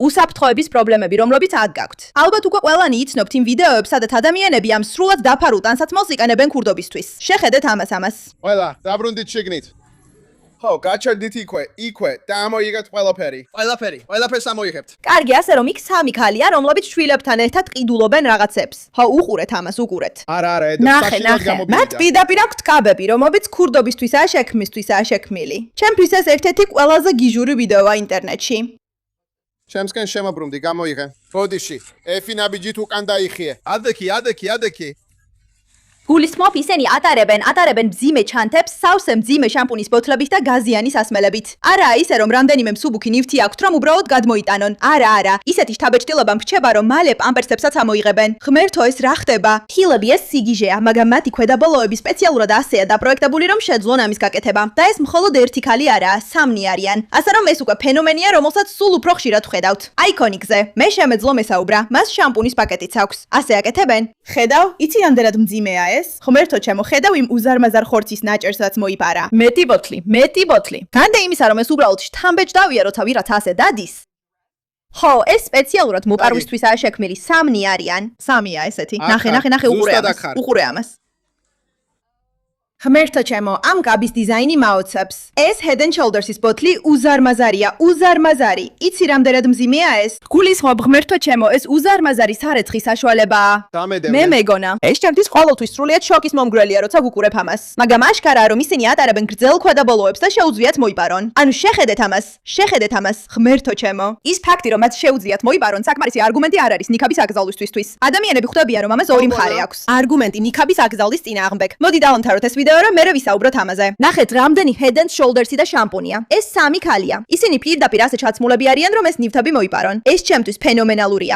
უსაფრთხოების პრობლემები, რომლებიც აქ გაქვთ. ალბათ უკვე ყველანი იცნობთ იმ ვიდეოებს, სადაც ადამიანები ამ სრულად დაფარულ ტანსაცმელს იყენებენ ქურდობისთვის. შეხედეთ ამას. ყველა, დაბრუნდით შიგნით. ხო, გაჩერდით იქვე და ამოიღეთ ყველაფერი. ყველაფერს ამოიღებთ. კარგი, ასე რომ იქ 3 ქალია, რომლებიც შვილებთან ერთად ყიდულობენ რაღაცებს. ხო, უყურეთ ამას, უყურეთ. არა, ნახე. მათ პირდაპირ აქვთ კაბები, რომლებიც ქურდობისთვისაა შექმნილი. ჩემთვის ეს ერთ-ერთი ყველაზე გიჟური ვიდეოა ინტერნეტში. ჩემსკენ შემოbrumდი, გამოიღე. ბოდიში, ეფინაბიჯით უკან დაიხიე. ადექი. გულისხმობ, ისინი ატარებენ მძიმე ჩანთებს, სავსე მძიმე შამპუნის ბოთლებით და გაზიანი სასმელებით. არა, ისე რომ რამდენიმე მსუბუქი ნივთი აქვთ, რომ უბრალოდ გადმოიტანონ. არა, ისეთი შთაბეჭდილება მრჩება, რომ მალე პამპერსებსაც ამოიღებენ. ღმერთო, ეს რა ხდება? ხილები ეს სიგიჟეა, მაგრამ მათი ქვედაბოლოები სპეციალურად ასეა დაპროექტებული, რომ შეძლონ ამის გაკეთება. და ეს მხოლოდ ერთი ქალი არაა, 3 არიან. ასე რომ ეს უკვე ფენომენია, რომელსაც სულ უფრო ხშირად ვხედავთ. აიკონიკზე, მე შემეძლო მესაუბრა, მას შამპუნის პაკეტიც აქვს. ასე აკეთებენ? ხედავ, იცი რამდენად მძიმეა ეს? ღმერთო ჩემო, ხედავ იმ უზარმაზარ ხორცის ნაჭერსაც მოიპარა. მეტი ბოთლი. განდე იმისა, რომ ეს უბრალოდ შთამბეჭდავია, როცა ვიღაც ასე დადის. ხო, ეს სპეციალურად მოპარვისთვისაა შექმნილი. 3 არიან. 3-ია ესეთი. ნახე, უყურე ამას. ღმერთო ჩემო, ამ კაბის დიზაინი მაოცებს. ეს Head and Shoulders-ის ბოთლი უზარმაზარია. იცი რამდენად მძიმეა ეს? გულისხმობ, ღმერთო ჩემო, ეს უზარმაზარი სარეცხი საშუალებაა. მე მეგონა. ეს ჩემთვის ყოველთვის სრულიად შოკის მომგვრელია, როცა ვუყურებ ამას. მაგრამ აშკარაა, რომ ისინი ატარებენ გრძელ ქვედაბოლოებს და შეუძლიათ მოიპარონ. ანუ შეხედეთ ამას, ღმერთო ჩემო. ის ფაქტი, რომ მათ შეუძლიათ მოიპარონ, საკმარისი არგუმენტი არ არის ნიქაბის აკრძალვისთვის. ადამიანები ხვდებიან, რომ ამას ორი მხარე აქვს. არგუმენტი ნიქაბის აკრძალვის წინააღმდეგ. მოდი დავამთავროთ ეს ვიდეო, რომ მერე ვისაუბროთ ამაზე. ნახეთ, რამდენი Head and Shoulders-ი და შამპუნია. ეს 3 ქალია. ისინი პირდაპირ ასე ჩაცმულები არიან, რომ ეს ნივთები მოიპარონ. ეს ჩემთვის ფენომენალურია.